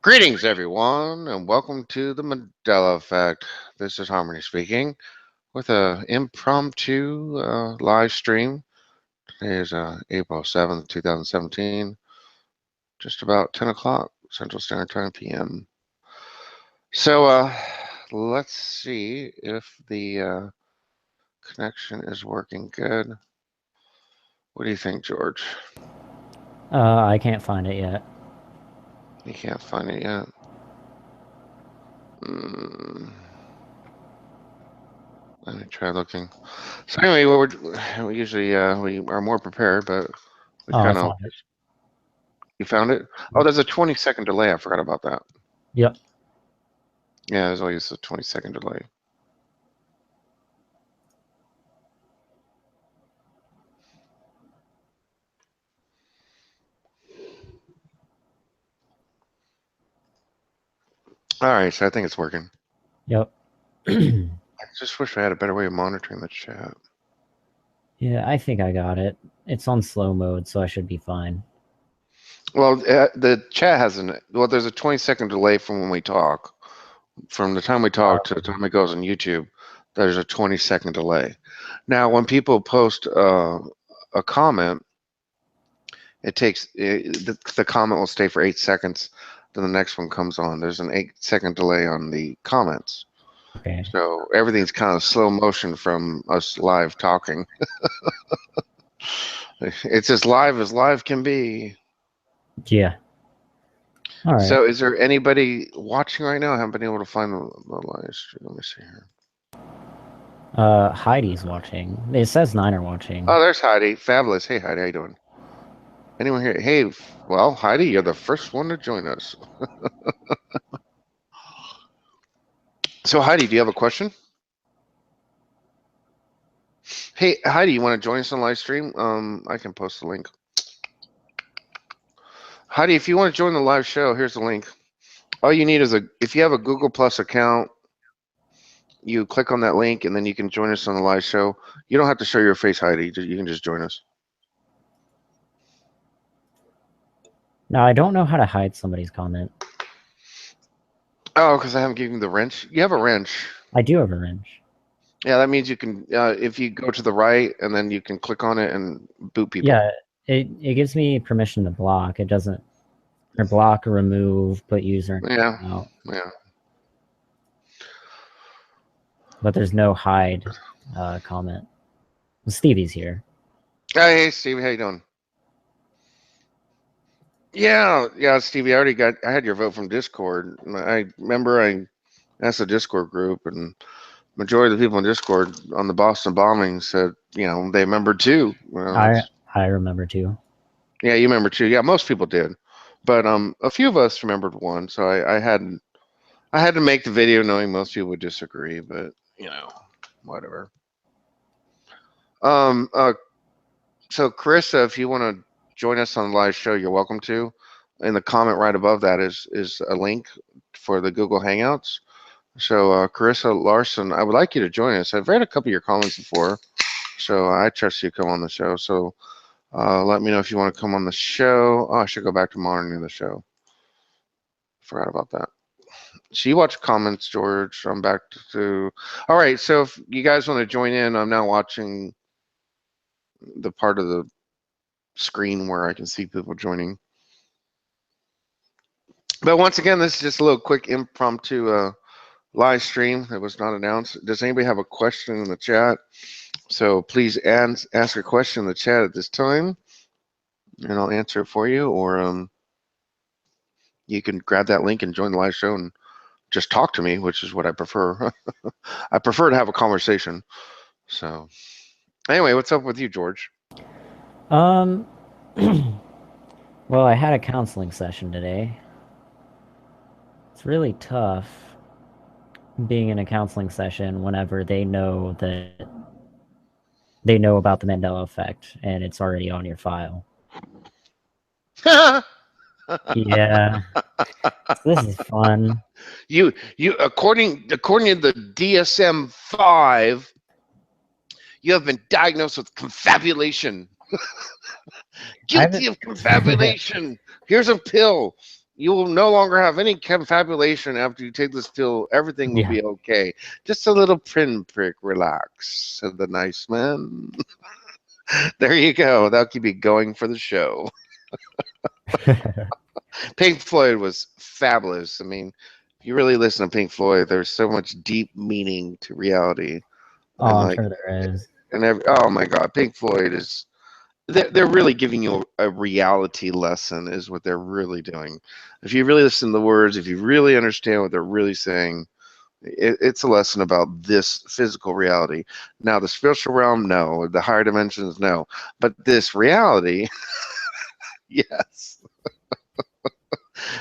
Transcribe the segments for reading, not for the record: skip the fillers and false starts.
Greetings, everyone, and welcome to the Mandela Effect. This is Harmony speaking with a impromptu live stream. Today is April 7th, 2017, just about 10 o'clock Central Standard Time p.m. So let's see if the connection is working good. What do you think, George? I can't find it yet. You can't find it yet. Let me try looking. So anyway, we usually we are more prepared, but we Oh, I kind of. found it. You found it? Oh, there's a 20-second delay. I forgot about that. Yep. Yeah, there's always a 20-second delay. All right, so I think it's working. Yep. I just wish I had a better way of monitoring the chat. Yeah, I think I got it. It's on slow mode, so I should be fine. Well, the chat hasn't. Well, there's a 20-second delay from when we talk. From the time we talk to the time it goes on YouTube, there's a 20-second delay. Now, when people post a comment, it takes the comment will stay for 8 seconds. Then the next one comes on. There's an 8-second delay on the comments. Okay. So everything's kind of slow motion from us live talking. It's as live can be. Yeah. All right. So is there anybody watching right now? I haven't been able to find the live stream. Let me see here. Heidi's watching. It says 9 are watching. Oh, there's Heidi. Fabulous. Hey, Heidi, how you doing? Anyone here? Hey, well, Heidi, you're the first one to join us. So, Heidi, do you have a question? Hey, Heidi, you want to join us on live stream? I can post the link. Heidi, if you want to join the live show, here's the link. All you need is if you have a Google Plus account, you click on that link and then you can join us on the live show. You don't have to show your face, Heidi. You can just join us. Now, I don't know how to hide somebody's comment. Oh, because I haven't given you the wrench. You have a wrench. I do have a wrench. Yeah, that means you can, if you go to the right and then you can click on it and boot people. Yeah, it gives me permission to block. It doesn't, or block or remove, put user out. Yeah. But there's no hide comment. Well, Stevie's here. Hey, Stevie, how you doing? Yeah, Stevie, I had your vote from Discord. I remember I asked the Discord group, and majority of the people in Discord on the Boston bombing said, they remembered too. I remember too. Yeah, you remember too. Yeah, most people did, but a few of us remembered one. So I had to make the video knowing most people would disagree, but whatever. So Carissa, if you want to join us on the live show, you're welcome to. In the comment right above that is a link for the Google Hangouts. So Carissa Larson, I would like you to join us. I've read a couple of your comments before, so I trust you to come on the show. So let me know if you want to come on the show. Oh, I should go back to monitoring the show. Forgot about that. So you watch comments, George. I'm back to. All right, so if you guys want to join in, I'm now watching the part of the screen where I can see people joining. But once again, this is just a little quick impromptu live stream that was not announced. Does anybody have a question in the chat? So please ask a question in the chat at this time, and I'll answer it for you. Or you can grab that link and join the live show and just talk to me, which is what I prefer. I prefer to have a conversation. So anyway, what's up with you, George? Well, I had a counseling session today. It's really tough being in a counseling session whenever they know about the Mandela effect and it's already on your file. Yeah. This is fun. You according to the DSM-5, you have been diagnosed with confabulation. Guilty of confabulation. Here's a pill. You will no longer have any confabulation after you take this pill. Everything will Yeah. be okay. Just a little pinprick. Relax, said the nice man. There you go. That'll keep you going for the show. Pink Floyd was fabulous. I mean, if you really listen to Pink Floyd, there's so much deep meaning to reality. Oh, And I'm like, sure there is. oh my God, Pink Floyd is they're really giving you a reality lesson is what they're really doing. If you really listen to the words, if you really understand what they're really saying, it's a lesson about this physical reality. Now, the spiritual realm, no. The higher dimensions, no. But this reality, yes.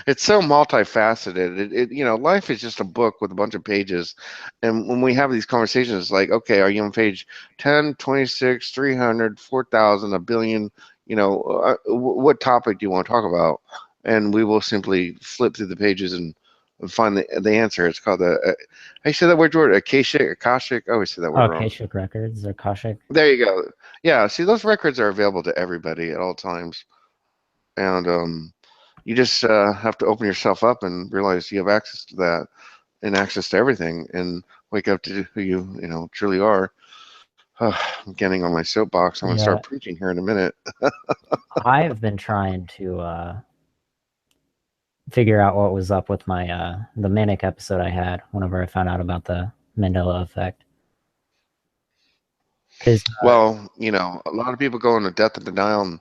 It's so multifaceted. Life is just a book with a bunch of pages. And when we have these conversations, it's like, okay, are you on page 10, 26, 300, 4,000, a billion? What topic do you want to talk about? And we will simply flip through the pages and find the answer. It's called I say that word, George, Akashic. I always say that word Oh, wrong. Akashic Records or Akashic. There you go. Yeah, see, those records are available to everybody at all times. And you just have to open yourself up and realize you have access to that and access to everything and wake up to who you truly are. I'm getting on my soapbox. I'm going to Yeah, start preaching here in a minute. I've been trying to figure out what was up with my the manic episode I had whenever I found out about the Mandela effect. Because Well, a lot of people go into death and denial and,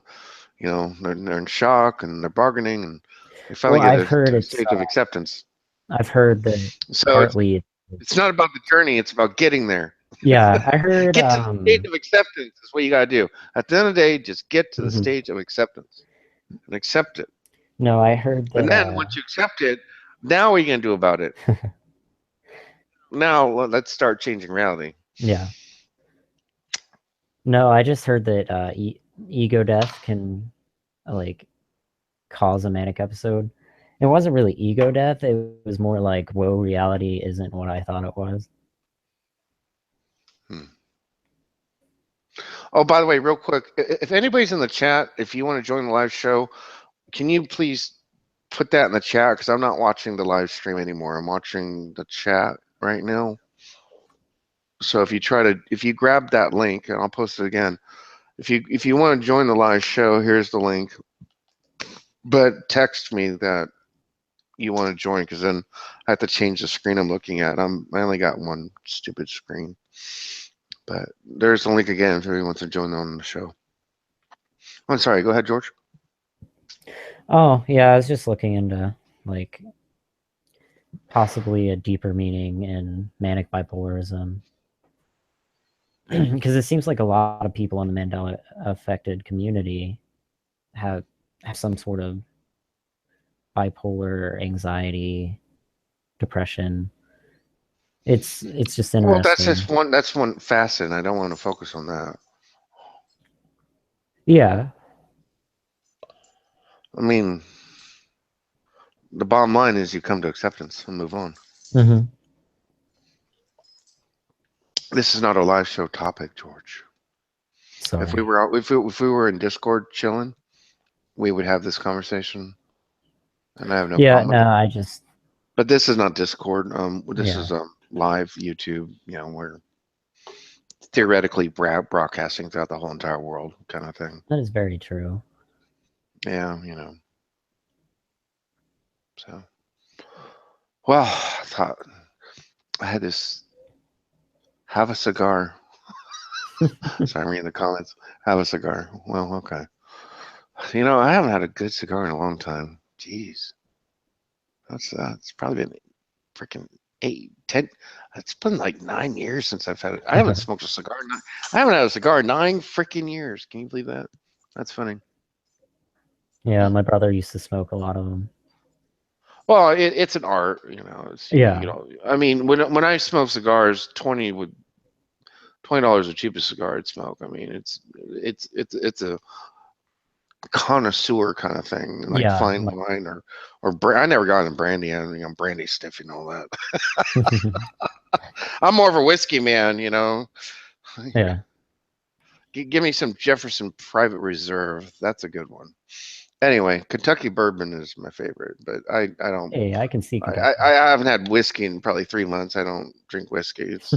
they're in shock and they're bargaining and they finally well, get I've heard to a it's stage of acceptance. I've heard that So partly. it's not about the journey, it's about getting there. Yeah, I heard. Get to the stage of acceptance is what you got to do. At the end of the day, just get to the Mhm. stage of acceptance and accept it. No, I heard And that. then once you accept it, now what are you going to do about it? Now let's start changing reality. Yeah. No, I just heard that ego death can like cause a manic episode. It wasn't really ego death. It was more like, whoa, reality isn't what I thought it was. Hmm. Oh, by the way, real quick, if anybody's in the chat, if you want to join the live show, can you please put that in the chat? Because I'm not watching the live stream anymore. I'm watching the chat right now. So if you grab that link, and I'll post it again. If you want to join the live show, here's the link. But text me that you want to join, because then I have to change the screen I'm looking at. I only got one stupid screen. But there's the link again if anyone wants to join on the show. I'm sorry. Go ahead, George. Oh, yeah, I was just looking into like possibly a deeper meaning in manic bipolarism. Because it seems like a lot of people in the Mandela affected community have some sort of bipolar anxiety, depression. It's just Well, that's interesting. just one. That's one facet. And I don't want to focus on that. Yeah. I mean, the bottom line is you come to acceptance and move on. Mm-hmm. This is not a live show topic, George. Sorry. If we were in Discord chilling, we would have this conversation, and I have no Yeah, problem with no, it. I just But this is not Discord. This yeah. is live YouTube. We're theoretically broadcasting throughout the whole entire world, kind of thing. That is very true. Yeah, So, well, I thought I had this. Have a cigar. Sorry, I'm reading the comments. Have a cigar. Well, okay. I haven't had a good cigar in a long time. Jeez, it's probably been freaking 8, 10. It's been like 9 years since I've had it. I haven't smoked a cigar. I haven't had a cigar in 9 freaking years. Can you believe that? That's funny. Yeah, my brother used to smoke a lot of them. Well, it's an art, Yeah. I mean, when I smoke cigars, $20 the cheapest cigar I'd smoke. I mean, it's a connoisseur kind of thing, like Yeah. fine wine or I never got into brandy. I'm brandy stiff and all that. I'm more of a whiskey man, Yeah. Give me some Jefferson Private Reserve. That's a good one. Anyway, Kentucky bourbon is my favorite, but I don't. Hey, I can see Kentucky. I haven't had whiskey in probably 3 months. I don't drink whiskey. It's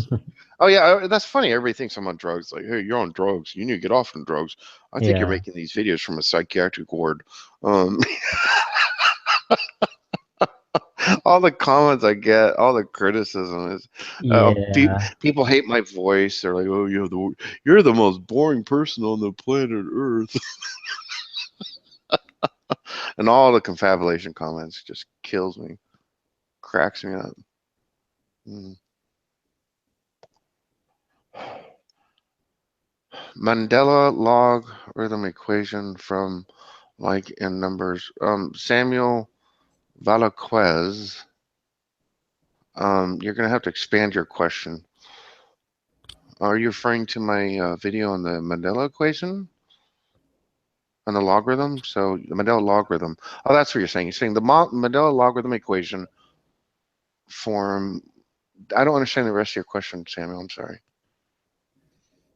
oh yeah, that's funny. Everybody thinks I'm on drugs. Like, hey, you're on drugs. You need to get off from drugs. I think you're Yeah. making these videos from a psychiatric ward. Um, all the comments I get, all the criticism is, Yeah. people hate my voice. They're like, oh, you're the most boring person on the planet Earth, and all the confabulation comments just kills me, cracks me up. Mm. Mandela logarithm equation from like in numbers. Samuel Valaquez, you're going to have to expand your question. Are you referring to my video on the Mandela equation? On the logarithm? So the Mandela logarithm. Oh, that's what you're saying. You're saying the Mandela logarithm equation form. I don't understand the rest of your question, Samuel. I'm sorry.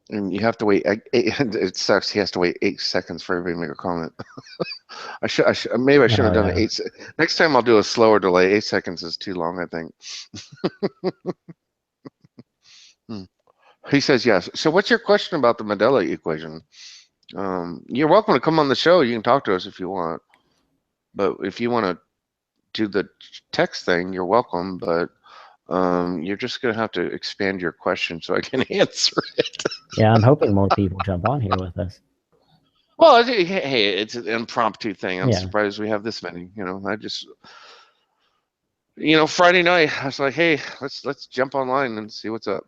And you have to wait. It sucks. He has to wait 8 seconds for everybody to make a comment. Maybe I shouldn't Oh have done it. yeah. Next time I'll do a slower delay. 8 seconds is too long, I think. Hmm. He says yes. So what's your question about the Mandela equation? You're welcome to come on the show. You can talk to us if you want. But if you want to do the text thing, you're welcome. But you're just going to have to expand your question so I can answer it. Yeah, I'm hoping more people jump on here with us. Well, hey, it's an impromptu thing. I'm Yeah. surprised we have this many. Friday night, I was like, hey, let's jump online and see what's up.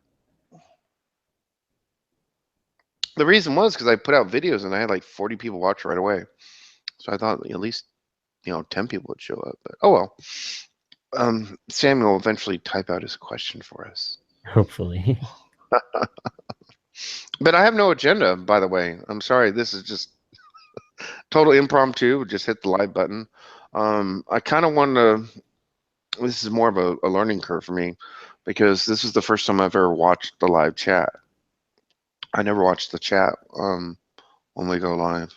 The reason was because I put out videos and I had like 40 people watch right away. So I thought at least 10 people would show up. But oh well. Samuel will eventually type out his question for us. Hopefully. But I have no agenda, by the way. I'm sorry. This is just total impromptu. Just hit the live button. I kind of want to. This is more of a learning curve for me because this is the first time I've ever watched the live chat. I never watched the chat when we go live.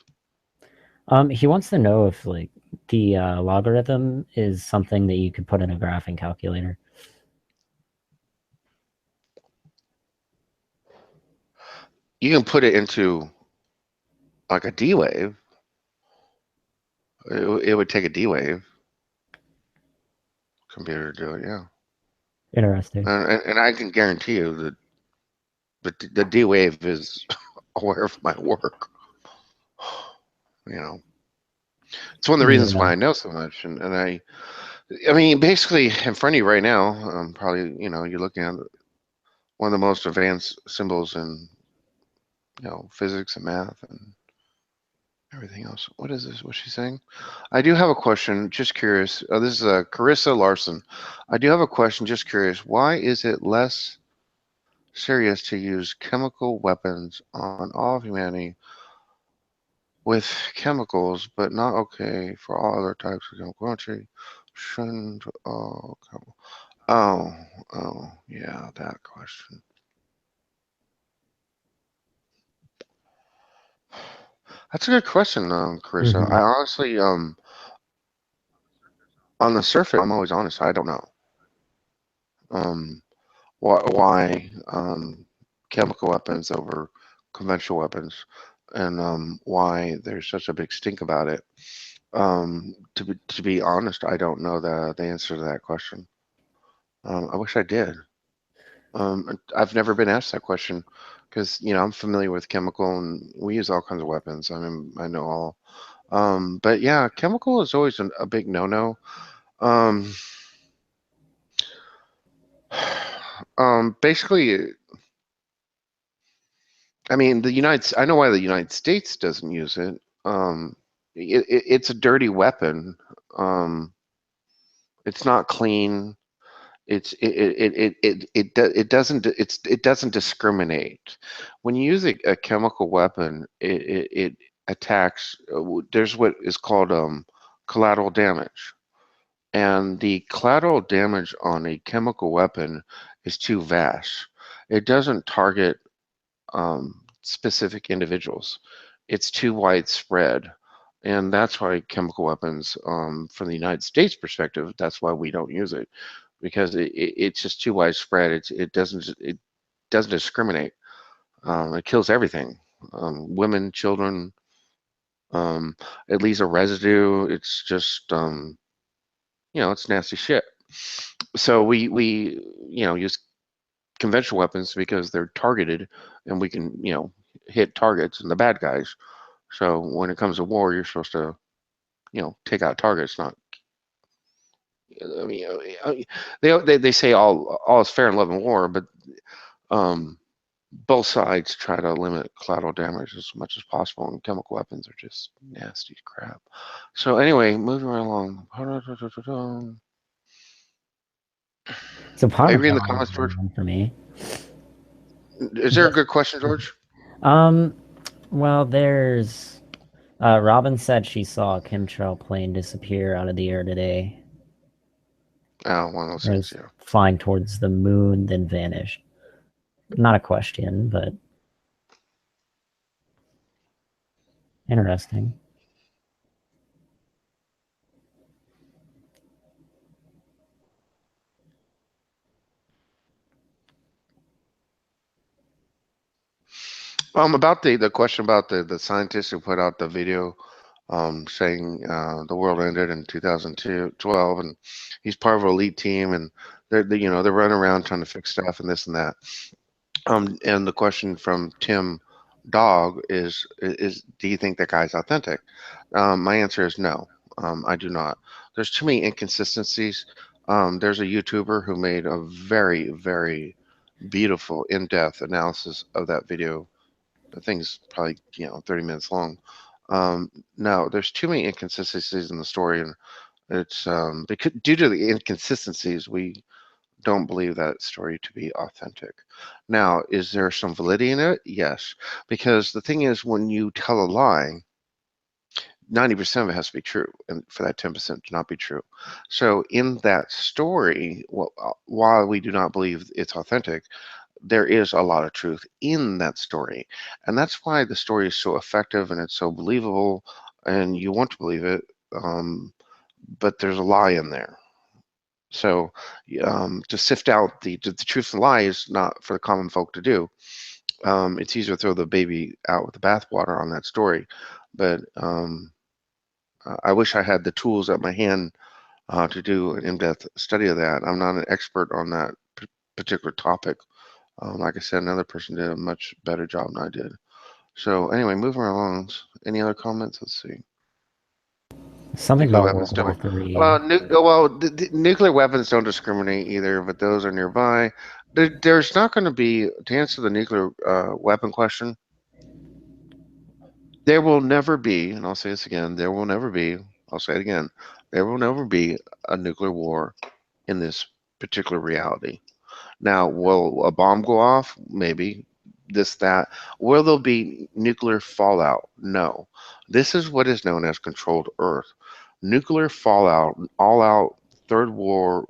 He wants to know if like the logarithm is something that you could put in a graphing calculator. You can put it into like a D wave. It would take a D wave computer to do it, yeah. Interesting. And I can guarantee you that the D wave is aware of my work. You know, it's one of the reasons Yeah. why I know so much. And I mean, basically, in front of you right now, probably you're looking at one of the most advanced symbols in physics and math and everything else. What is this? What's she saying? I do have a question. Just curious. This is Carissa Larson. I do have a question. Just curious. Why is it less serious to use chemical weapons on all of humanity with chemicals, but not okay for all other types of chemical entry? Shouldn't all chemical? Oh, yeah, that question. That's a good question, Carissa. I Mm-hmm. honestly, on the surface, I'm always honest. I don't know. Um, why chemical weapons over conventional weapons, and why there's such a big stink about it. To be honest, I don't know the answer to that question. I wish I did. I've never been asked that question because I'm familiar with chemical and we use all kinds of weapons. I mean, I know all. But yeah, chemical is always a big no-no. Um, Basically, I mean, I know why the United States doesn't use it. It's a dirty weapon. Um, it's not clean. It doesn't discriminate. When you use a chemical weapon, it attacks. There's what is called collateral damage, and the collateral damage on a chemical weapon is too vast. It doesn't target specific individuals. It's too widespread. And that's why chemical weapons, from the United States perspective, that's why we don't use it, because it's just too widespread. It doesn't discriminate. It kills everything, women, children. Um, it leaves a residue. It's just, it's nasty shit. So we use conventional weapons because they're targeted, and we can hit targets and the bad guys. So when it comes to war, you're supposed to take out targets, not. I mean, they say all is fair in love and war, but um, both sides try to limit collateral damage as much as possible, and chemical weapons are just nasty crap. So anyway, moving right along. So Are you in the Parmesan is comments, a good George? one for me. Is there a Just good question, George? um, well, there's Robin said she saw a chemtrail plane disappear out of the air today. Oh, one of those It things, was yeah. flying towards the moon, then vanished. Not a question, but interesting. About the question about the scientist who put out the video, saying the world ended in 2012, and he's part of an elite team, and they're running around trying to fix stuff and this and that. And the question from Tim Dog is do you think that guy's authentic? My answer is no. I do not. There's too many inconsistencies. There's a YouTuber who made a very, very beautiful, in-depth analysis of that video. The thing's probably 30 minutes long. No, there's too many inconsistencies in the story, and it's because due to the inconsistencies, we don't believe that story to be authentic. Now, is there some validity in it? Yes, because the thing is, when you tell a lie, 90% of it has to be true, and for that 10% to not be true. So, in that story, while we do not believe it's authentic, there is a lot of truth in that story. And that's why the story is so effective and it's so believable, and you want to believe it, but there's a lie in there. So to sift out the truth and lie is not for the common folk to do. It's easier to throw the baby out with the bathwater on that story. But I wish I had the tools at my hand to do an in-depth study of that. I'm not an expert on that particular topic. Like I said, another person did a much better job than I did. So anyway, moving along. Any other comments? Let's see. Something Nuclear about weapons World War don't. Three. The nuclear weapons don't discriminate either, but those are nearby. There's not going to be, to answer the nuclear weapon question, there will never be, and I'll say this again, there will never be, I'll say it again, there will never be a nuclear war in this particular reality. Now, will a bomb go off? Maybe. This, that. Will there be nuclear fallout? No. This is what is known as controlled Earth. Nuclear fallout, all out Third World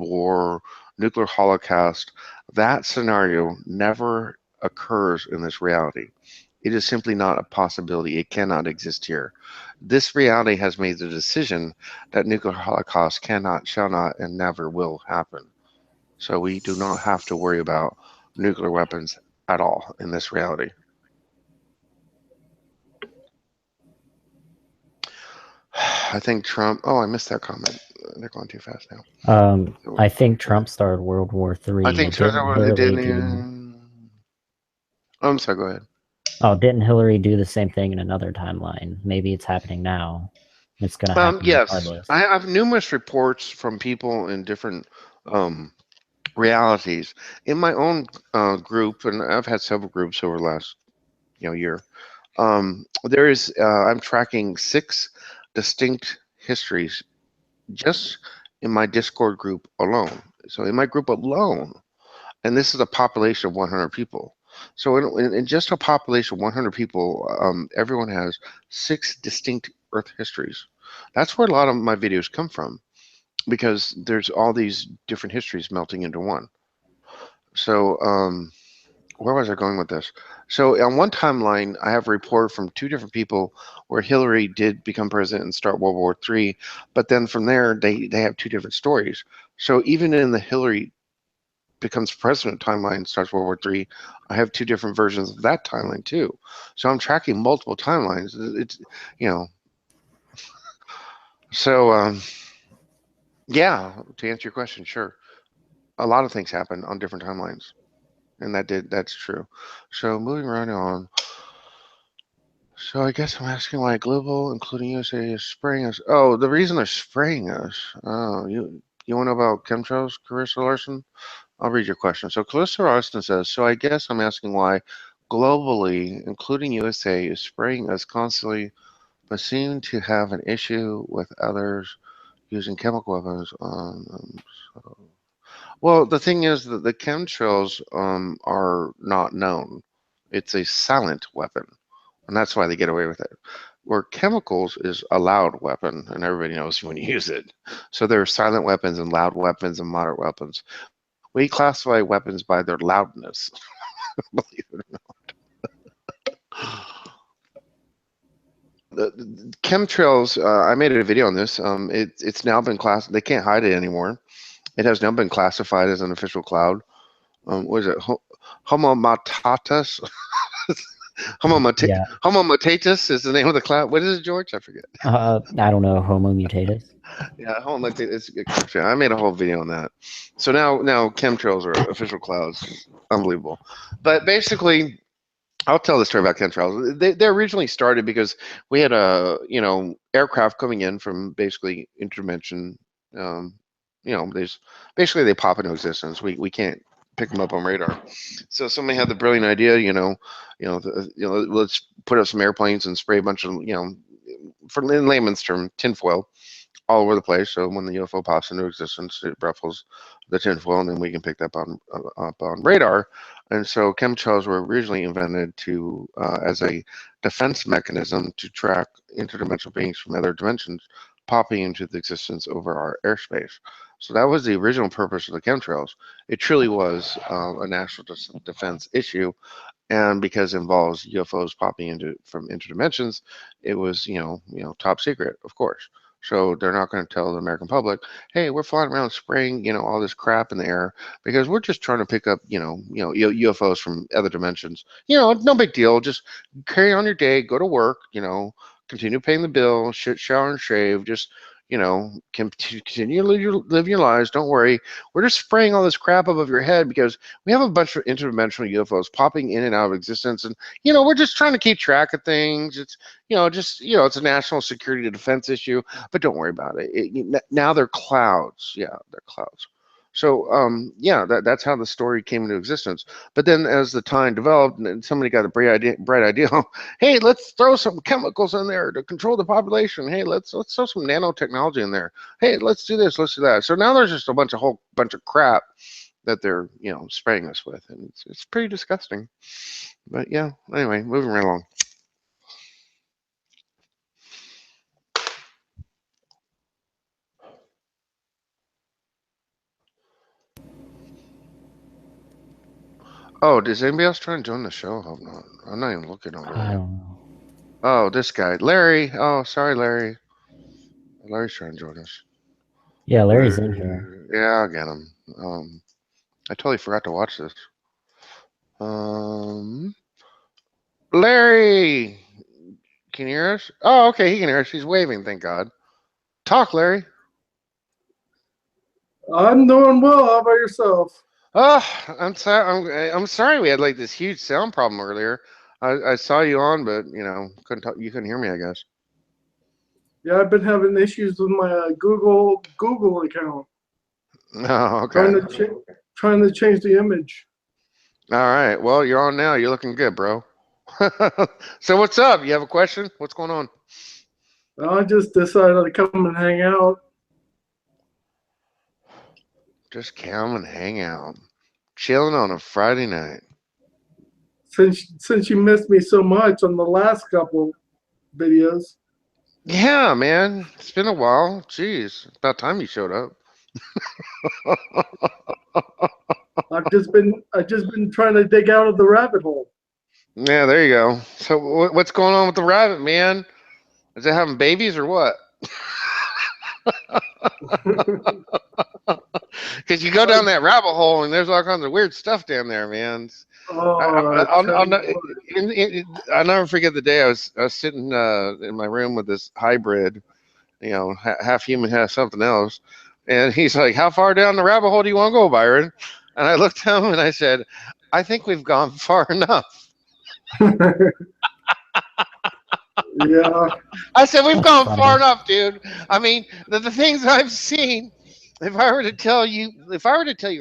War, nuclear holocaust, that scenario never occurs in this reality. It is simply not a possibility. It cannot exist here. This reality has made the decision that nuclear holocaust cannot, shall not, and never will happen. So we do not have to worry about nuclear weapons at all in this reality. I think Trump. Oh, I missed that comment. They're going too fast now. I think Trump started World War I Three. think Didn't it Hillary do? didn't. I'm sorry. Go ahead. Oh, didn't Hillary do the same thing in another timeline? Maybe it's happening now. It's gonna happen Yes, I regardless. have numerous reports from people in different um, realities. In my own group, and I've had several groups over the last year. There is. I'm tracking 6 distinct histories just in my Discord group alone. So in my group alone, and this is a population of 100 people. So in just a population of 100 people, everyone has 6 distinct Earth histories. That's where a lot of my videos come from, because there's all these different histories melting into one. So where was I going with this? So on one timeline, I have a report from two different people where Hillary did become president and start World War III, but then from there they have two different stories. So even in the Hillary becomes president timeline starts World War III, I have two different versions of that timeline too. So I'm tracking multiple timelines. It's you know so yeah. To answer your question, sure, a lot of things happen on different timelines, and that's true. So moving right on. So I guess I'm asking why global, including USA, is spraying us. Oh, the reason they're spraying us. Oh, you want to know about chemtrails, Carissa Larson? I'll read your question. So Carissa Larson says, so I guess I'm asking why globally, including USA, is spraying us constantly, but seem to have an issue with others using chemical weapons on them. So, well, the thing is that the chemtrails are not known. It's a silent weapon, and that's why they get away with it. Where chemicals is a loud weapon, and everybody knows when you use it. So there are silent weapons and loud weapons and moderate weapons. We classify weapons by their loudness, believe it or not. The chemtrails, I made a video on this. It's now been class. They can't hide it anymore. It has now been classified as an official cloud. What is it? Homomatatus? Yeah. Homomatatus is the name of the cloud. What is it, George? I forget. I don't know. Homo mutatus. Yeah, homomatatus. It's a good question. I made a whole video on that. So now chemtrails are official clouds. Unbelievable. But basically, I'll tell the story about chemtrails. They originally started because we had a aircraft coming in from basically interdimension. Um, there's basically they pop into existence. We can't pick them up on radar. So somebody had the brilliant idea. Let's put up some airplanes and spray a bunch of for in layman's term tinfoil all over the place. So when the UFO pops into existence, it ruffles the tinfoil, and then we can pick that up on radar. And so chemtrails were originally invented to as a defense mechanism to track interdimensional beings from other dimensions popping into the existence over our airspace. So that was the original purpose of the chemtrails. It truly was a national defense issue, and because it involves UFOs popping into from interdimensions, it was top secret, of course. So they're not going to tell the American public, "Hey, we're flying around spraying all this crap in the air because we're just trying to pick up UFOs from other dimensions. No big deal. Just carry on your day, go to work. Continue paying the bill, shower and shave. Just continue to live your lives. Don't worry. We're just spraying all this crap above your head because we have a bunch of interdimensional UFOs popping in and out of existence, and we're just trying to keep track of things. It's it's a national security defense issue, but don't worry about it. Now they're clouds. Yeah, they're clouds. So yeah, that's how the story came into existence. But then as the time developed, and somebody got a bright idea. Hey, let's throw some chemicals in there to control the population. Hey, let's throw some nanotechnology in there. Hey, let's do this, let's do that. So now there's just a whole bunch of crap that they're spraying us with, and it's pretty disgusting. But yeah, anyway, moving right along. Oh, does anybody else try and join the show? I hope not. I'm not even looking over I there. don't know. Oh, this guy, Larry. Oh, sorry, Larry. Larry's trying to join us. Yeah, Larry's in here. Yeah, I'll get him. I totally forgot to watch this. Um, Larry, can you hear us? Oh, okay, he can hear us. He's waving. Thank God. Talk, Larry. I'm doing well. How about yourself? Oh, I'm sorry. I'm sorry. We had like this huge sound problem earlier. I saw you on, but couldn't talk. You couldn't hear me, I guess. Yeah, I've been having issues with my Google account. Oh, okay. Trying to change the image. All right. Well, you're on now. You're looking good, bro. So what's up? You have a question? What's going on? I just decided to come and hang out. Just come and hang out, chilling on a Friday night. Since you missed me so much on the last couple videos. Yeah, man. It's been a while. Jeez, it's about time you showed up. I've just been trying to dig out of the rabbit hole. Yeah, there you go. So what's going on with the rabbit, man? Is it having babies or what? Because you go down that rabbit hole and there's all kinds of weird stuff down there, man. Oh, I'll never forget the day I was sitting in my room with this hybrid, half human, half something else, and he's like, "How far down the rabbit hole do you want to go, Byron?" And I looked at him and I said, "I think we've gone far enough." yeah. I said, "We've That's gone funny. far enough, dude." I mean, the things I've seen. If I were to tell you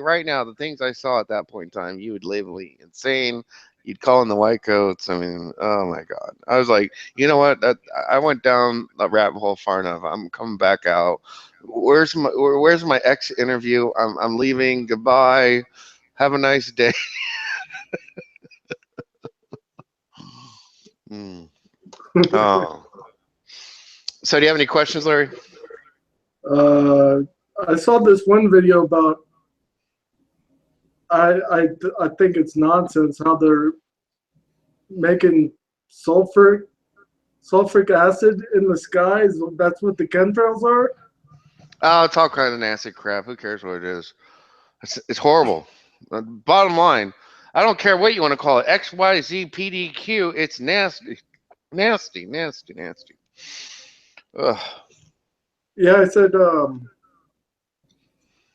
right now the things I saw at that point in time, you would label me insane. You'd call in the white coats. I mean, oh my God. I was like, you know what? I went down the rabbit hole far enough. I'm coming back out. Where's my ex interview? I'm leaving. Goodbye. Have a nice day. Mm. Oh. So do you have any questions, Larry? I saw this one video about. I think it's nonsense how they're making sulfuric acid in the skies. That's what the chemtrails are. Oh, it's all kind of nasty crap. Who cares what it is? It's horrible. Bottom line, I don't care what you want to call it. X, Y, Z, P, D, Q. It's nasty, nasty, nasty, nasty. Ugh. Yeah, I said.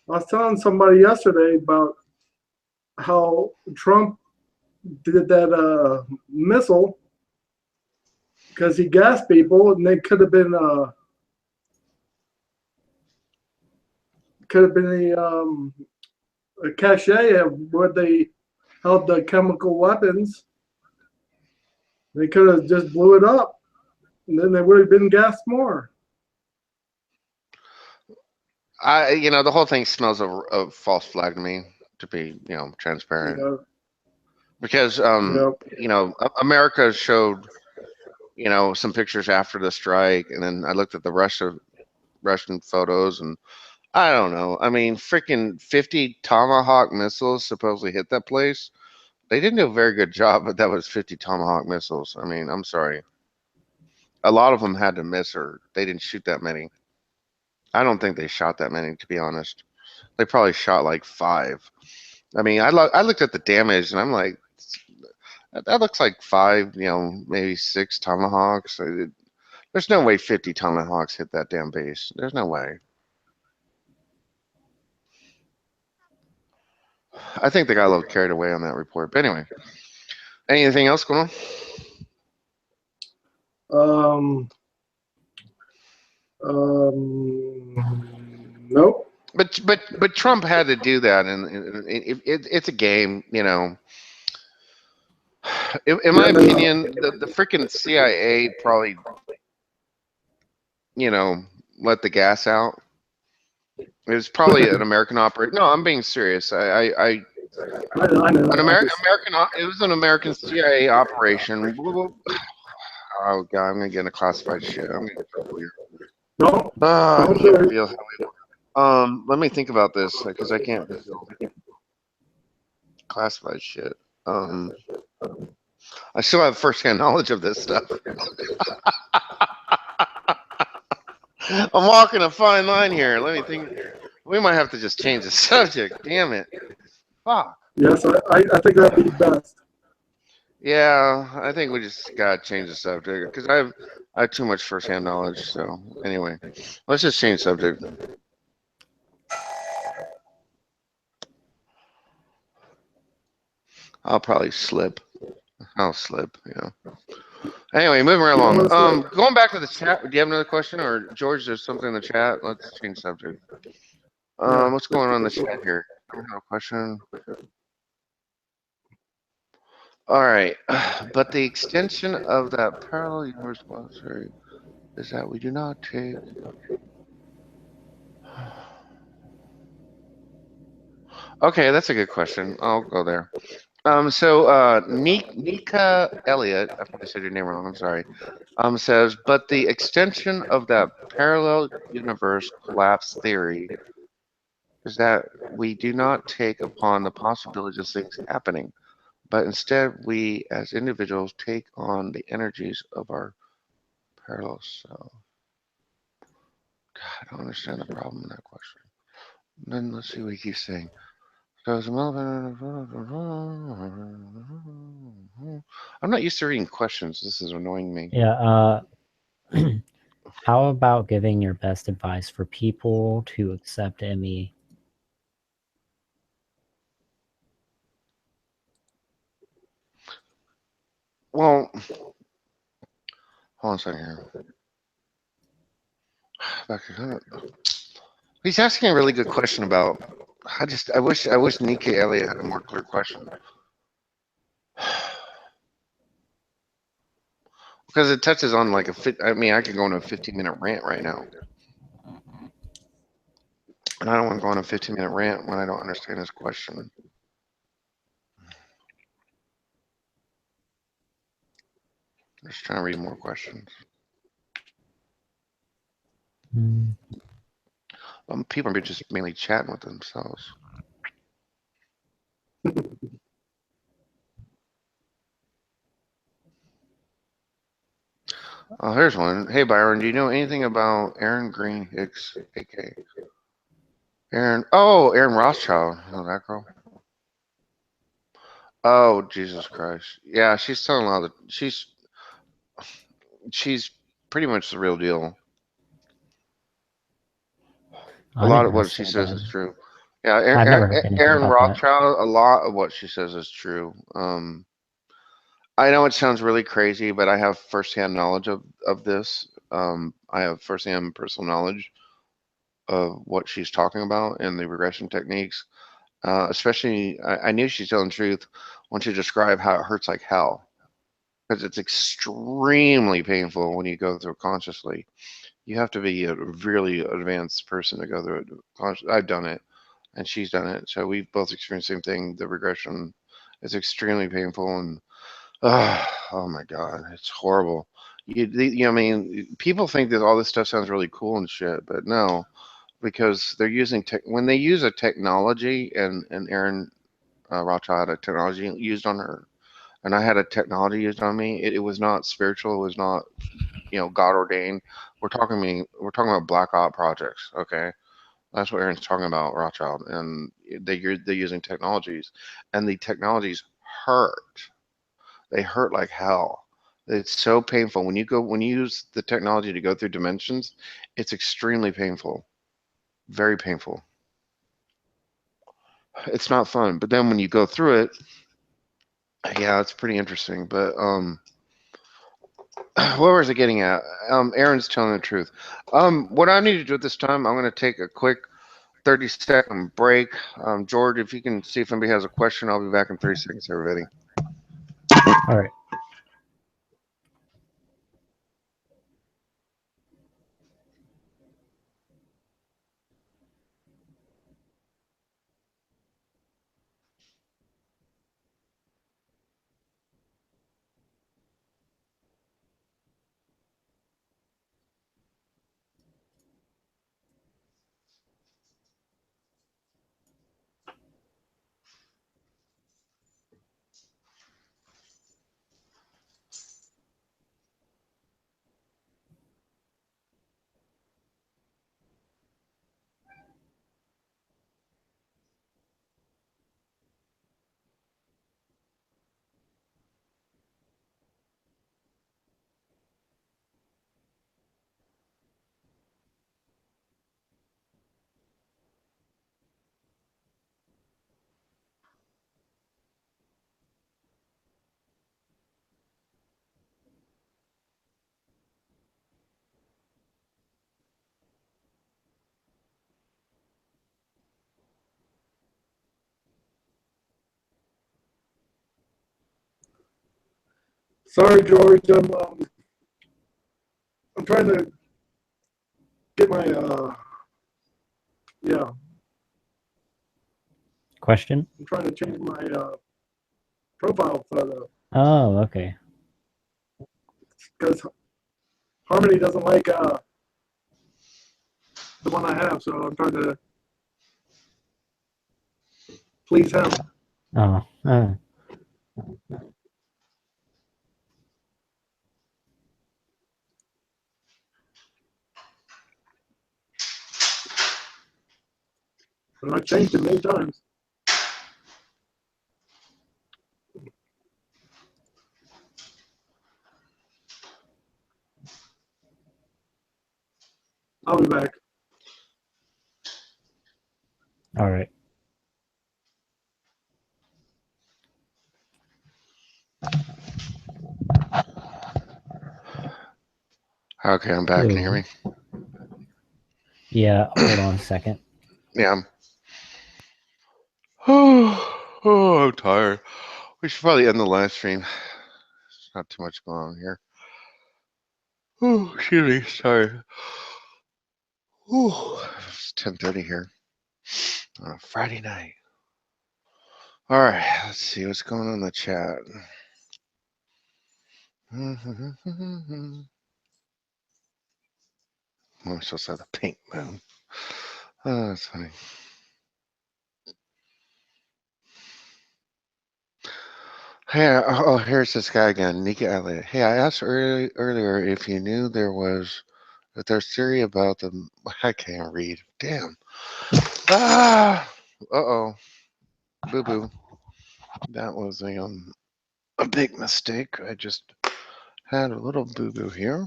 I was telling somebody yesterday about how Trump did that missile because he gassed people, and they could have been a cache of where they held the chemical weapons. They could have just blew it up, and then they would have been gassed more. The whole thing smells of false flag to me, to be, transparent. Yeah, Because, yeah. America showed, some pictures after the strike, and then I looked at the Russian photos, and I don't know. I mean, freaking 50 Tomahawk missiles supposedly hit that place. They didn't do a very good job, but that was 50 Tomahawk missiles. I mean, I'm sorry. A lot of them had to miss, or they didn't shoot that many. I don't think they shot that many, to be honest. They probably shot like 5. I mean, I looked at the damage, and I'm like, that looks like 5, maybe 6 Tomahawks. There's no way 50 Tomahawks hit that damn base. There's no way. I think they got a little carried away on that report. But anyway, anything else going on? Nope. But Trump had to do that, and it's a game, In my opinion, the freaking CIA probably, let the gas out. It was probably an American operator. No, I'm being serious. I know. An American. It was an American CIA operation. Oh God, I'm gonna get into classified shit. I'm gonna get weird. No. I can't feel how let me think about this because I can't feel classified shit. I still have first-hand knowledge of this stuff. I'm walking a fine line here. Let me think. We might have to just change the subject. Damn it. Fuck. Yes, I think that'd be best. Yeah, I think we just gotta change the subject because I have too much first-hand knowledge. So anyway, let's just change subject. I'll probably slip. I'll slip. Anyway, moving right along. Going back to the chat. Do you have another question, or George? There's something in the chat. Let's change subject. What's going on in the chat here? I have a question. All right, but the extension of that parallel universe glossary is that we do not take. Okay, that's a good question. I'll go there. So Nika Elliott, I think I said your name wrong. I'm sorry. Says, but the extension of that parallel universe collapse theory is that we do not take upon the possibilities of things happening, but instead we as individuals take on the energies of our parallel self. God, I don't understand the problem in that question. Then let's see what he keeps saying. So I'm not used to reading questions. This is annoying me. Yeah, how about giving your best advice for people to accept ME? Well, hold on a second here. He's asking a really good question about. I wish Nikkei Elliott had a more clear question. Because it touches on like I mean, I could go on a 15-minute rant right now. And I don't want to go on a 15-minute rant when I don't understand his question. Just trying to read more questions. People are just mainly chatting with themselves. Oh, here's one. Hey, Byron, do you know anything about Aaron Green Hicks, aka Aaron? Oh, Aaron Rothschild. You know that girl? Oh, Jesus Christ. Yeah, she's telling a lot of. She's pretty much the real deal. A lot of what she says is true. Yeah, I've never heard anything Aaron about Rothschild. A lot of what she says is true. I know it sounds really crazy, but I have firsthand knowledge of this. I have firsthand personal knowledge of what she's talking about and the regression techniques. Especially, I knew she's telling the truth when she described how it hurts like hell, because it's extremely painful when you go through it consciously. You have to be a really advanced person to go through it. I've done it, and she's done it, so we've both experienced the same thing. The regression is extremely painful, and oh my God, it's horrible. I mean, people think that all this stuff sounds really cool and shit, but no, because they're using when they use a technology, and Aaron Rothschild had a technology used on her, and I had a technology used on me. It was not spiritual. It was not, God ordained. We're talking about black op projects. Okay, that's what Aaron's talking about, Rothschild, and they're using technologies, and the technologies hurt. They hurt like hell. It's so painful when you use the technology to go through dimensions. It's extremely painful, very painful. It's not fun, but then when you go through it, yeah, it's pretty interesting. But where was I getting at? Aaron's telling the truth. What I need to do at this time, I'm going to take a quick 30-second break. George, if you can see if anybody has a question, I'll be back in 30 seconds, everybody. All right. Sorry, George. I'm trying to get my yeah. Question? I'm trying to change my profile photo. Oh, okay. Because Harmony doesn't like the one I have, so I'm trying to please him. Oh. And I changed it many times. I'll be back. All right. Okay, I'm back. Can you hear me? Yeah, hold on a second. Yeah. Oh, I'm tired. We should probably end the live stream. There's not too much going on here. Oh, excuse me. Sorry. It's 10:30 here on a Friday night. All right, let's see what's going on in the chat. I'm supposed to have the pink moon. Oh, that's funny. Hey, oh, here's this guy again, Nika Elliott. Hey, I asked earlier if you knew if there's theory about the. I can't read. Damn. Ah. Uh-oh. Boo boo. That was a big mistake. I just had a little boo boo here.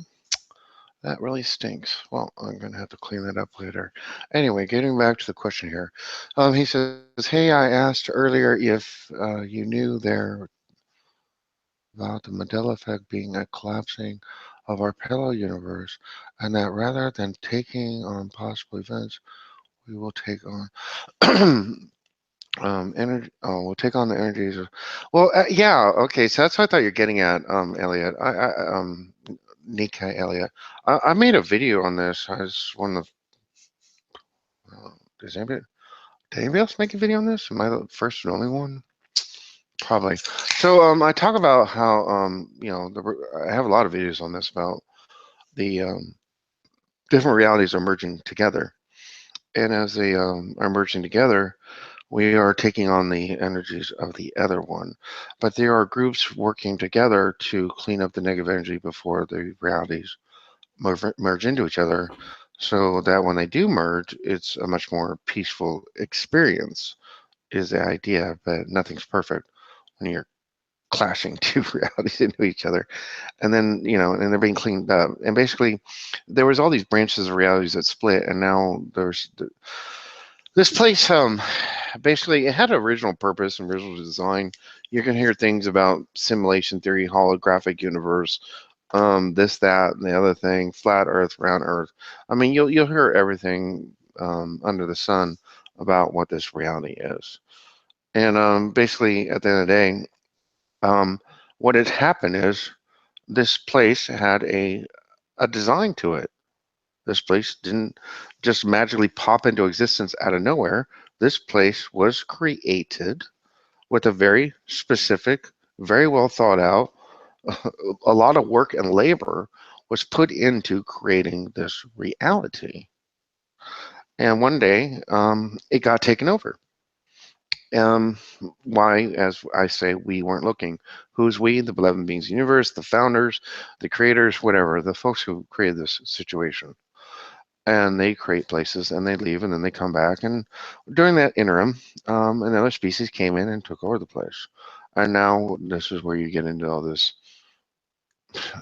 That really stinks. Well, I'm going to have to clean that up later. Anyway, getting back to the question here. He says, hey, I asked earlier if you knew there about the Mandela effect being a collapsing of our parallel universe, and that rather than taking on possible events, we will take on energy. Oh, we'll take on the energies of. Well, yeah. Okay, so that's what I thought you're getting at, Elliot. Nika Elliot. I made a video on this. I was one of. Does anybody? Did anybody else make a video on this? Am I the first and only one? Probably. So I talk about how I have a lot of videos on this about the different realities are merging together, and as they are merging together, we are taking on the energies of the other one. But there are groups working together to clean up the negative energy before the realities merge into each other, so that when they do merge, it's a much more peaceful experience. Is the idea, but nothing's perfect when you're clashing two realities into each other, and then and they're being cleaned up. And basically, there was all these branches of realities that split, and now there's this place. Basically, it had an original purpose and original design. You can hear things about simulation theory, holographic universe, this, that, and the other thing, flat Earth, round Earth. I mean, you'll hear everything under the sun about what this reality is. And basically, at the end of the day, what had happened is this place had a design to it. This place didn't just magically pop into existence out of nowhere. This place was created with a very specific, very well thought out, a lot of work and labor was put into creating this reality. And one day, it got taken over. Um, why, as I say, we weren't looking. Who's we? The beloved beings of the universe, the founders, the creators, whatever, the folks who created this situation. And they create places and they leave and then they come back. And during that interim, another species came in and took over the place. And now this is where you get into all this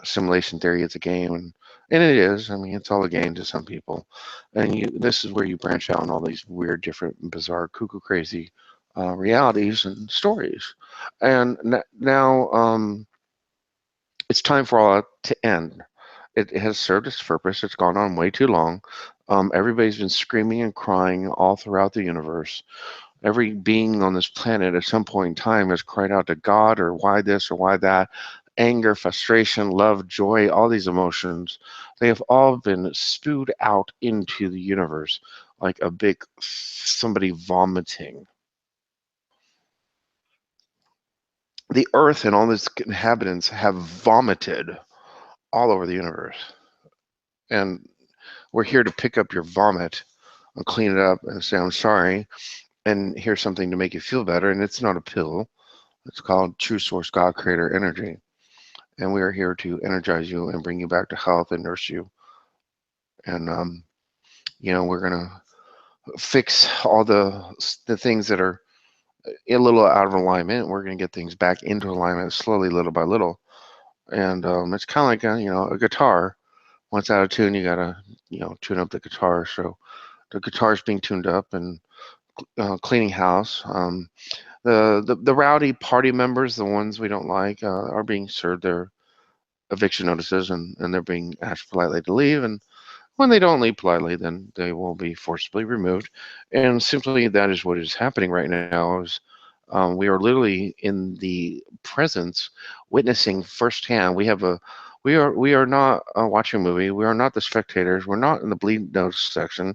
simulation theory. It's a game, and it is. I mean, it's all a game to some people. And this is where you branch out on all these weird, different, bizarre, cuckoo, crazy realities and stories. And now it's time for all that to end. It has served its purpose. It's gone on way too long. Everybody's been screaming and crying all throughout the universe. Every being on this planet at some point in time has cried out to God, or why this or why that. Anger, frustration, love, joy, all these emotions, they have all been spewed out into the universe like a big somebody vomiting. The earth and all its inhabitants have vomited all over the universe. And we're here to pick up your vomit and clean it up and say, I'm sorry. and here's something to make you feel better. And it's not a pill. It's called True Source God Creator Energy. And we are here to energize you and bring you back to health and nurse you. And, we're going to fix all the things that are a little out of alignment. We're going to get things back into alignment slowly, little by little. And it's kind of like a guitar. Once out of tune, you gotta tune up the guitar. So the guitar's being tuned up and cleaning house. The rowdy party members, the ones we don't like, are being served their eviction notices, and they're being asked politely to leave. And when they don't leave politely, then they will be forcibly removed. And simply that is what is happening right now. Is we are literally in the presence, witnessing firsthand. We are not watching a movie. We are not the spectators. We're not in the bleed notes section.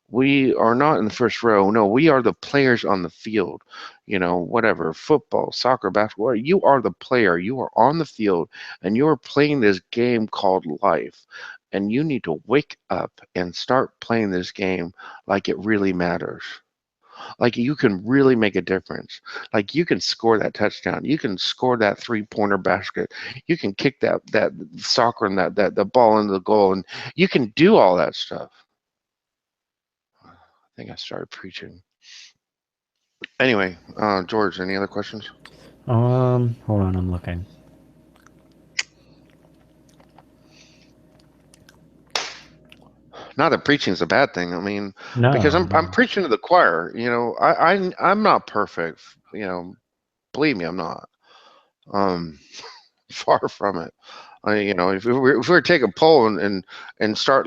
We are not in the first row. No, we are the players on the field. Whatever, football, soccer, basketball. You are the player. You are on the field, and you are playing this game called life. And you need to wake up and start playing this game like it really matters. Like you can really make a difference. Like you can score that touchdown. You can score that 3-pointer basket. You can kick that soccer and that the ball into the goal, and you can do all that stuff. I think I started preaching. Anyway, George, any other questions? Hold on, I'm looking. Not that preaching is a bad thing. I mean, because No, I'm preaching to the choir. I'm not perfect. Believe me, I'm not. Um, far from it. If we were to take a poll and start,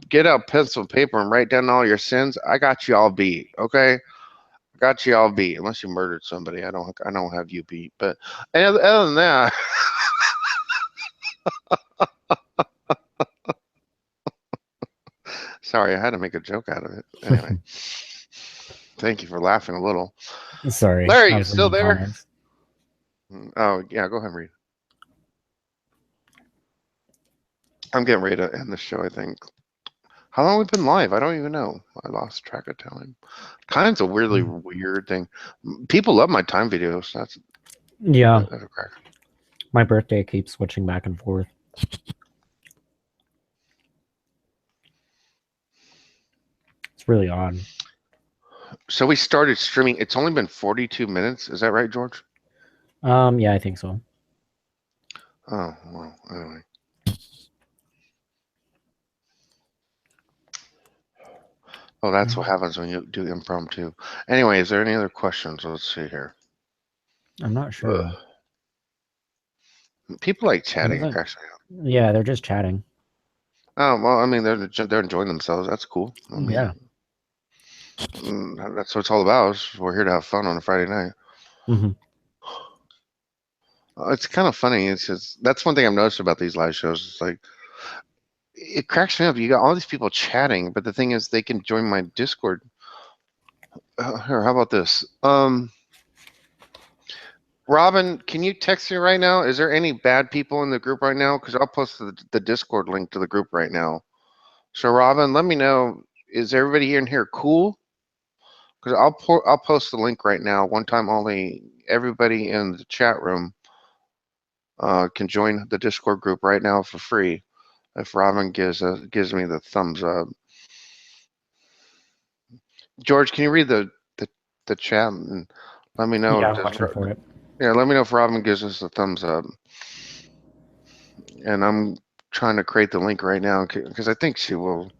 get out pencil and paper and write down all your sins, I got you all beat. Okay, I got you all beat. Unless you murdered somebody, I don't have you beat. But other than that, sorry, I had to make a joke out of it. Anyway, thank you for laughing a little. sorry. Larry, I you was still reading there? comments. Oh yeah, go ahead and read. I'm getting ready to end the show, I think. How long have we been live? I don't even know. I lost track of time. Time's a really weird thing. People love my time videos. Yeah, That's a crack. my birthday keeps switching back and forth. It's really odd. So we started streaming. It's only been 42 minutes. Is that right, George? Yeah, I think so. Oh, well, anyway. Oh, that's what happens when you do impromptu. Anyway, is there any other questions? Let's see here. I'm not sure. Ugh. People like chatting and crashing out. Yeah, they're just chatting. Oh, well, I mean, they're enjoying themselves. That's cool. I mean, Yeah. That's what it's all about. We're here to have fun on a Friday night. Mm-hmm. It's kind of funny. It's just that's one thing I've noticed about these live shows. It's like it cracks me up. You got all these people chatting, but the thing is, they can join my Discord. Here, how about this? Robin, can you text me right now? Is there any bad people in the group right now? Because I'll post the Discord link to the group right now. So, Robin, let me know. Is everybody here in here cool? Because I'll post the link right now. One time only. Everybody in the chat room can join the Discord group right now for free. If Robin gives me the thumbs up. George, can you read the chat and let me know? Yeah, I'm watching for it. Yeah, let me know if Robin gives us a thumbs up. And I'm trying to create the link right now because I think she will.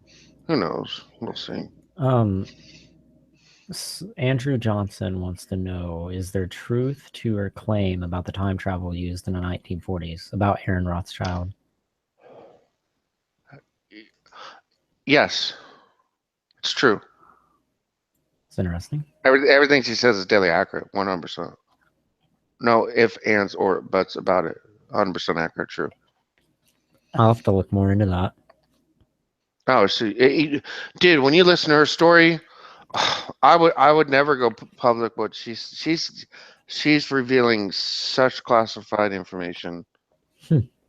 Who knows? We'll see. Andrew Johnson wants to know, is there truth to her claim about the time travel used in the 1940s, about Aaron Rothschild? Yes, it's true. It's interesting. Everything she says is deadly accurate, 100%. No ifs, ands, or buts about it. 100% accurate, true. I'll have to look more into that. Oh, dude, when you listen to her story, I would never go public, but she's revealing such classified information.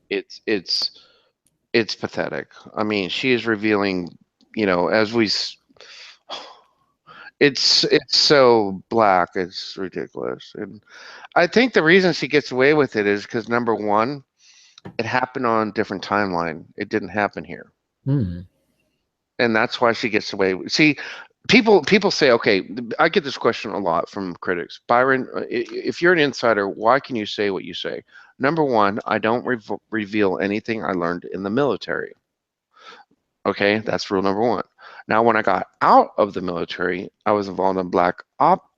It's pathetic. I mean, she is revealing, as It's so black. It's ridiculous. And I think the reason she gets away with it is because number one, it happened on a different timeline. It didn't happen here. Hmm. And that's why she gets away. See, people say, okay, I get this question a lot from critics. Byron, if you're an insider, why can you say what you say? Number one, I don't reveal anything I learned in the military. Okay, that's rule number one. Now, when I got out of the military, I was involved in black op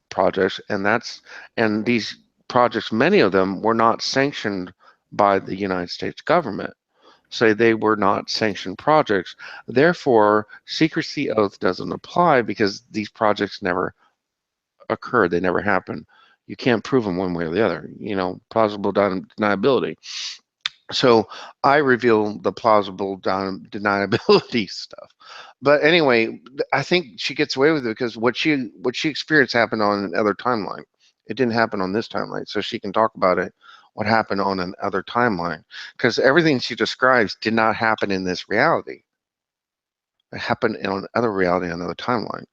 projects, and these projects, many of them were not sanctioned by the United States government. So they were not sanctioned projects. Therefore, secrecy oath doesn't apply because these projects never occurred. They never happened. You can't prove them one way or the other. Plausible deniability. So I reveal the plausible deniability stuff. But anyway, I think she gets away with it because what she experienced happened on another timeline. It didn't happen on this timeline, so she can talk about it. What happened on another timeline? Because everything she describes did not happen in this reality. It happened in another reality, another timeline.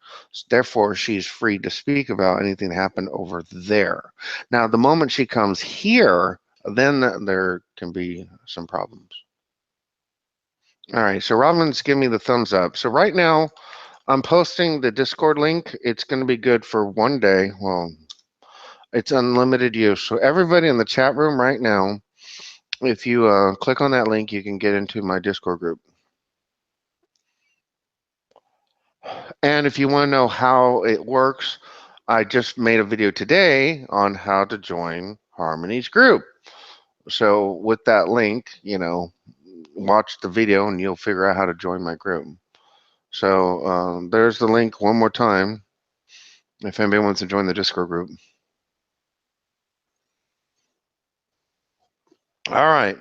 Therefore, she's free to speak about anything that happened over there. Now, the moment she comes here, then there can be some problems. All right, so Robin's giving me the thumbs up. So right now, I'm posting the Discord link. It's going to be good for one day. Well, it's unlimited use. So everybody in the chat room right now, if you click on that link, you can get into my Discord group. And if you want to know how it works, I just made a video today on how to join Harmony's group. So with that link, watch the video and you'll figure out how to join my group. So there's the link one more time if anybody wants to join the Discord group. All right.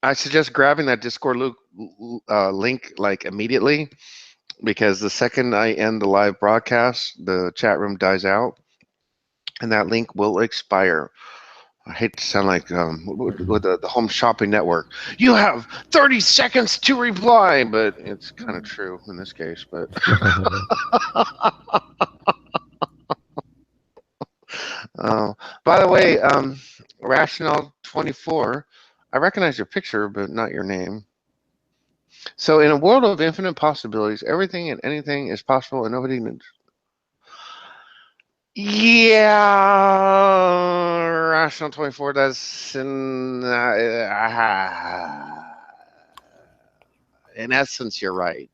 I suggest grabbing that Discord link like immediately, because the second I end the live broadcast, the chat room dies out and that link will expire. I hate to sound like with the Home Shopping Network. You have 30 seconds to reply, but it's kind of true in this case. But by the way, Rational 24, I recognize your picture, but not your name. So in a world of infinite possibilities, everything and anything is possible, and nobody needs. Yeah, Rational 24. That's in essence, you're right.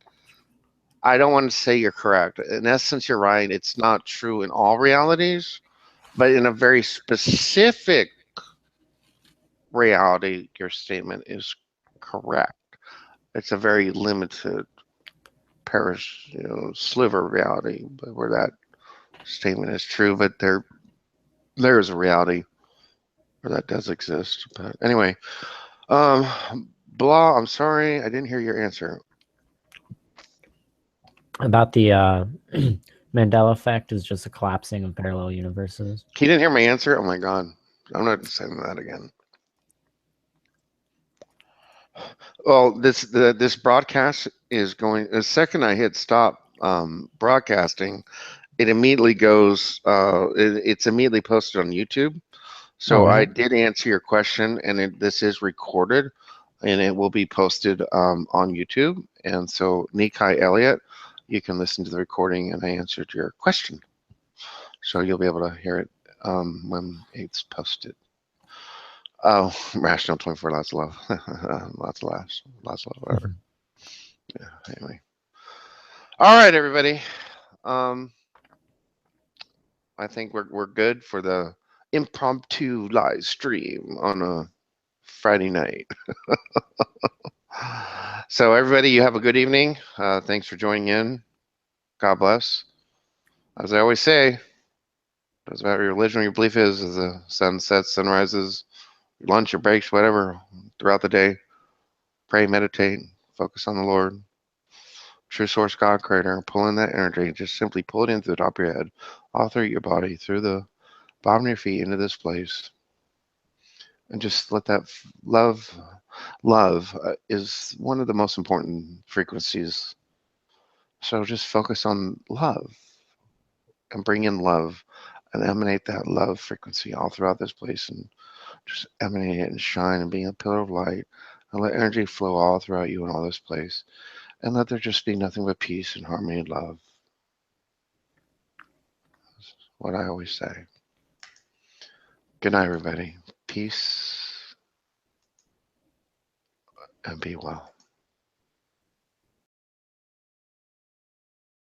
I don't want to say you're correct. In essence, you're right. It's not true in all realities, but in a very specific reality, your statement is correct. It's a very limited sliver of reality where that statement is true, but there is a reality where that does exist. But anyway, blah, I'm sorry, I didn't hear your answer. About the Mandela effect is just a collapsing of parallel universes. He didn't hear my answer? Oh my God. I'm not saying that again. Well, this broadcast is going, the second I hit stop broadcasting, it immediately goes, it's immediately posted on YouTube. So I did answer your question, and this is recorded, and it will be posted on YouTube. And so, Nikai Elliott, you can listen to the recording, and I answered your question. So you'll be able to hear it when it's posted. Oh, Rational 24, lots of love. Lots of laughs. Lots of love, whatever. Yeah, anyway. All right, everybody. I think we're good for the impromptu live stream on a Friday night. So everybody, you have a good evening. Thanks for joining in. God bless. As I always say, doesn't matter your religion or your belief is, as the sun sets, sun rises, your lunch, your breaks, whatever, throughout the day, pray, meditate, focus on the Lord. True source, God, creator, pull in that energy. Just simply pull it in through the top of your head, all through your body, through the bottom of your feet, into this place. And just let that love is one of the most important frequencies. So just focus on love and bring in love and emanate that love frequency all throughout this place and just emanate it and shine and being a pillar of light and let energy flow all throughout you and all this place and let there just be nothing but peace and harmony and love. That's what I always say. Good night, everybody. Peace and be well.